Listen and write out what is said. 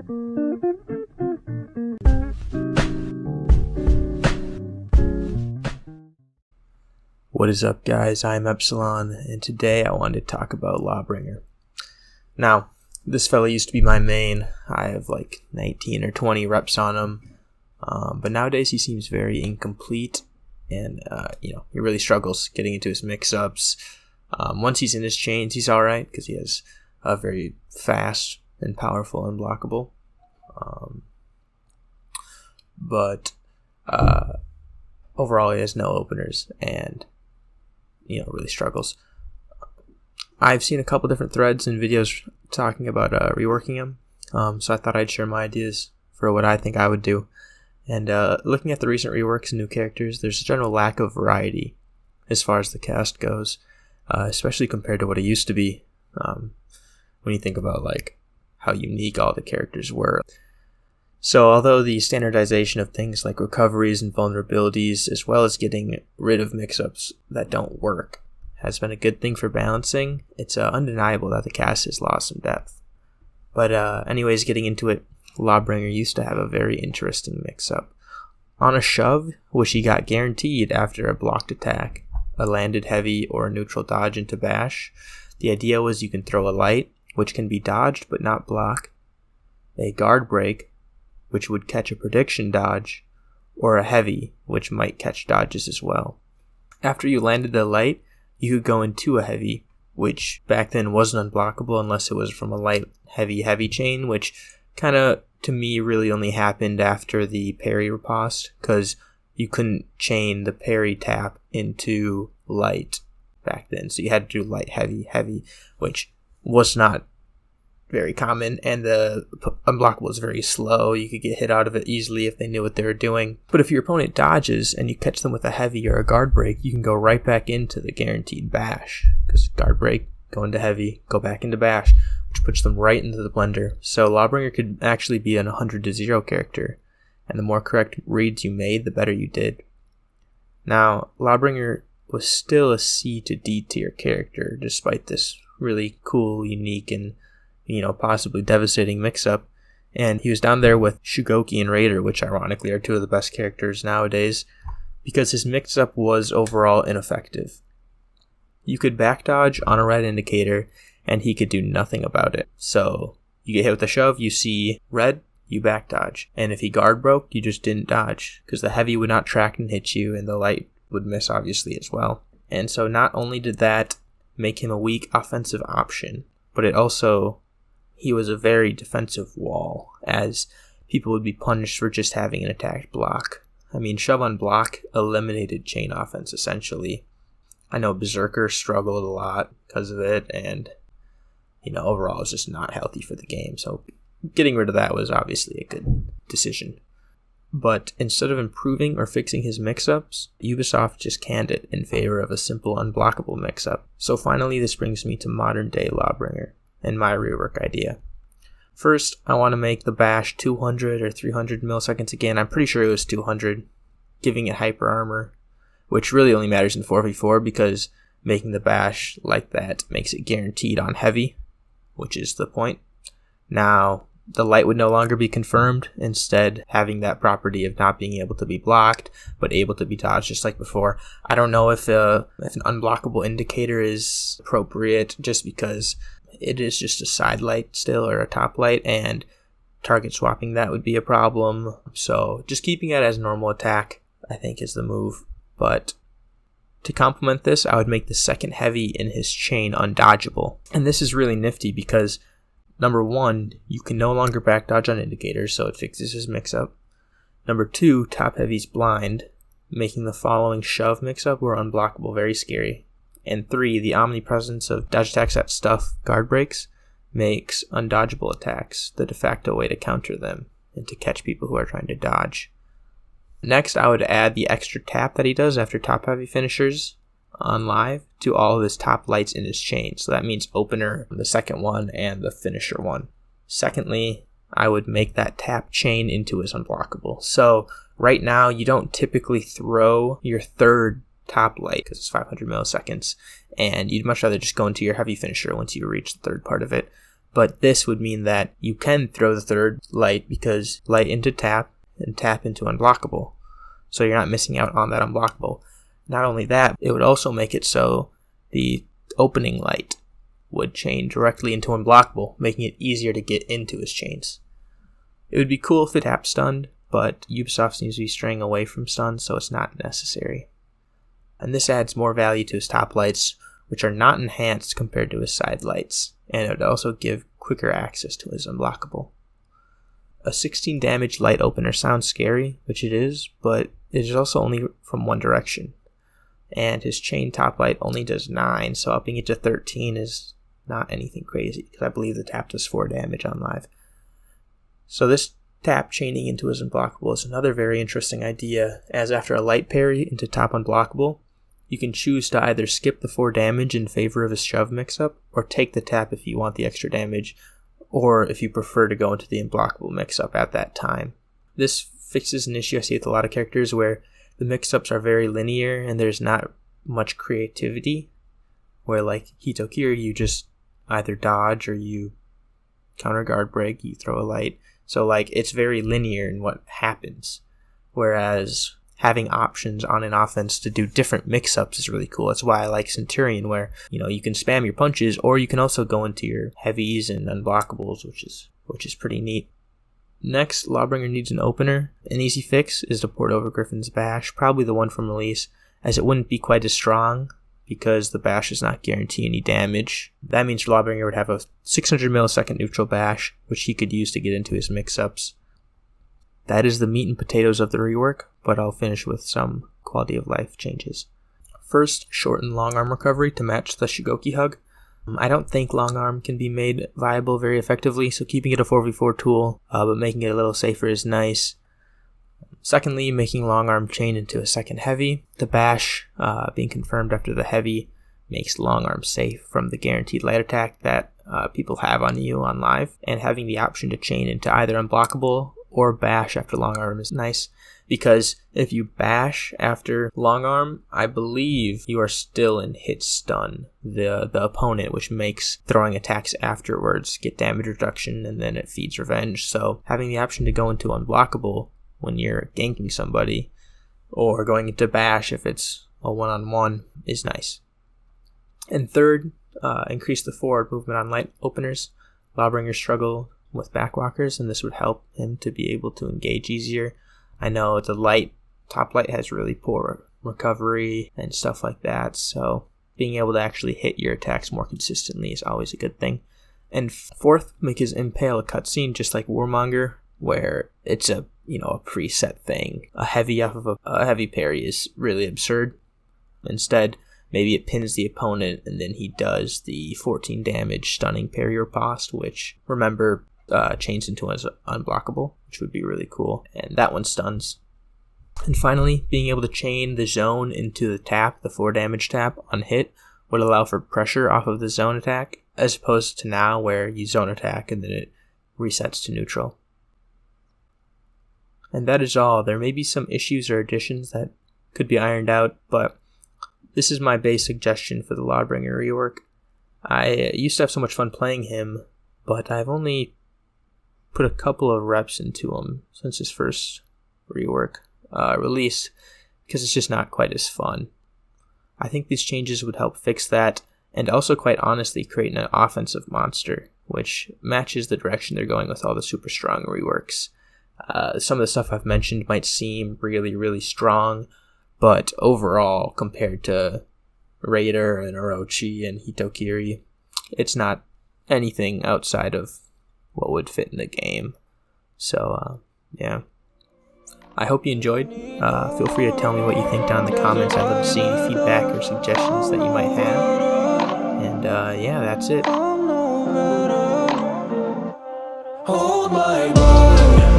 What is up, guys? I'm Epsilon, and today I wanted to talk about Lawbringer. Now, this fella used to be my main. I have like 19 or 20 reps on him, but nowadays he seems very incomplete, and he really struggles getting into his mix-ups. Once he's in his chains, he's alright, because he has a very fast and powerful unblockable. But overall, he has no openers, and really struggles. I've seen a couple different threads and videos talking about reworking him, so I thought I'd share my ideas for what I think I would do. And looking at the recent reworks and new characters, there's a general lack of variety as far as the cast goes, especially compared to what it used to be, when you think about like how unique all the characters were. So although the standardization of things like recoveries and vulnerabilities, as well as getting rid of mix-ups that don't work, has been a good thing for balancing, it's undeniable that the cast has lost some depth. But anyways, getting into it, Lawbringer used to have a very interesting mix-up. On a shove, which he got guaranteed after a blocked attack, a landed heavy or a neutral dodge into bash, the idea was you can throw a light, which can be dodged but not blocked, a guard break, which would catch a prediction dodge, or a heavy, which might catch dodges as well. After you landed the light, you could go into a heavy, which back then wasn't unblockable unless it was from a light heavy chain, which kind of, to me, really only happened after the Parry riposte, because you couldn't chain the Parry tap into light back then, so you had to do light heavy, which was not very common, and the unblockable is very slow. You could get hit out of it easily if they knew what they were doing. But if your opponent dodges and you catch them with a heavy or a guard break, you can go right back into the guaranteed bash, because guard break, go into heavy, go back into bash, which puts them right into the blender. So Lawbringer could actually be an 100-0 character, and the more correct reads you made, the better you did. Now, Lawbringer was still a C to D tier character, despite this really cool, unique, and possibly devastating mix-up, and he was down there with Shugoki and Raider, which ironically are two of the best characters nowadays, because his mix-up was overall ineffective. You could back dodge on a red indicator, and he could do nothing about it. So, you get hit with a shove, you see red, you back dodge, and if he guard broke, you just didn't dodge, because the heavy would not track and hit you, and the light would miss obviously as well. And so not only did that make him a weak offensive option, but it also, he was a very defensive wall, as people would be punished for just having an attacked block. I mean, shove on block eliminated chain offense, essentially. I know Berserker struggled a lot because of it, and, overall it's just not healthy for the game, so getting rid of that was obviously a good decision. But instead of improving or fixing his mix-ups, Ubisoft just canned it in favor of a simple unblockable mix-up. So finally, this brings me to modern-day Lawbringer and my rework idea. First, I want to make the bash 200 or 300 milliseconds again. I'm pretty sure it was 200, giving it hyper armor, which really only matters in 4v4 because making the bash like that makes it guaranteed on heavy, which is the point. Now, the light would no longer be confirmed, instead having that property of not being able to be blocked, but able to be dodged just like before. I don't know if an unblockable indicator is appropriate, just because it is just a side light still, or a top light, and target swapping that would be a problem. So just keeping it as normal attack, I think, is the move. But to complement this, I would make the second heavy in his chain undodgeable. And this is really nifty because, number one, you can no longer back dodge on indicators, so it fixes his mix-up. Number two, top heavy's blind, making the following shove mix-up or unblockable very scary. And three, the omnipresence of dodge attacks that stuff guard breaks makes undodgeable attacks the de facto way to counter them and to catch people who are trying to dodge. Next, I would add the extra tap that he does after top heavy finishers on live to all of his top lights in his chain. So that means opener, the second one, and the finisher one. Secondly, I would make that tap chain into his unblockable. So right now, you don't typically throw your third top light because it's 500 milliseconds, and you'd much rather just go into your heavy finisher once you reach the third part of it. But this would mean that you can throw the third light, because light into tap and tap into unblockable. So you're not missing out on that unblockable. Not only that, it would also make it so the opening light would chain directly into unblockable, making it easier to get into his chains. It would be cool if the tap stunned, but Ubisoft seems to be straying away from stun, so it's not necessary. And this adds more value to his top lights, which are not enhanced compared to his side lights, and it would also give quicker access to his unblockable. A 16 damage light opener sounds scary, which it is, but it is also only from one direction. And his chain top light only does 9, so upping it to 13 is not anything crazy, because I believe the tap does 4 damage on live. So this tap chaining into his unblockable is another very interesting idea, as after a light parry into top unblockable, you can choose to either skip the 4 damage in favor of his shove mix-up, or take the tap if you want the extra damage, or if you prefer to go into the unblockable mix-up at that time. This fixes an issue I see with a lot of characters where the mix-ups are very linear and there's not much creativity, where like Hitokiri, you just either dodge or you counter guard break, you throw a light. So like it's very linear in what happens, whereas having options on an offense to do different mix-ups is really cool. That's why I like Centurion, where you can spam your punches, or you can also go into your heavies and unblockables, which is pretty neat. Next, Lawbringer needs an opener. An easy fix is to port over Gryphon's bash, probably the one from release, as it wouldn't be quite as strong because the bash does not guarantee any damage. That means Lawbringer would have a 600 millisecond neutral bash, which he could use to get into his mix-ups. That is the meat and potatoes of the rework, but I'll finish with some quality of life changes. First, shorten long arm recovery to match the Shigoki hug. I don't think long arm can be made viable very effectively, so keeping it a 4v4 tool, but making it a little safer is nice. Secondly, making long arm chain into a second heavy. The bash being confirmed after the heavy makes long arm safe from the guaranteed light attack that people have on you on live, and having the option to chain into either unblockable or bash after long arm is nice, because if you bash after long arm, I believe you are still in hit stun the opponent, which makes throwing attacks afterwards get damage reduction, and then it feeds revenge. So having the option to go into unblockable when you're ganking somebody, or going into bash if it's a one-on-one, is nice. And third, increase the forward movement on light openers. Lawbringer struggle with backwalkers, and this would help him to be able to engage easier. I know the top light has really poor recovery and stuff like that, so being able to actually hit your attacks more consistently is always a good thing. And fourth, make his Impale a cutscene just like Warmonger, where it's a preset thing. A heavy off of a heavy parry is really absurd. Instead, maybe it pins the opponent and then he does the 14 damage stunning parry riposte, which, remember, chains into his unblockable, which would be really cool, and that one stuns. And finally, being able to chain the zone into the tap, the 4 damage tap on hit, would allow for pressure off of the zone attack, as opposed to now where you zone attack and then it resets to neutral. And that is all. There may be some issues or additions that could be ironed out, but this is my base suggestion for the Lawbringer rework. I used to have so much fun playing him, but I've only put a couple of reps into him since his first rework release, because it's just not quite as fun. I think these changes would help fix that, and also quite honestly create an offensive monster, which matches the direction they're going with all the super strong reworks. Some of the stuff I've mentioned might seem really, really strong, but overall, compared to Raider and Orochi and Hitokiri, it's not anything outside of what would fit in the game. So, yeah. I hope you enjoyed. Feel free to tell me what you think down in the comments. I'd love to see any feedback or suggestions that you might have. And, yeah, that's it. Hold my boy.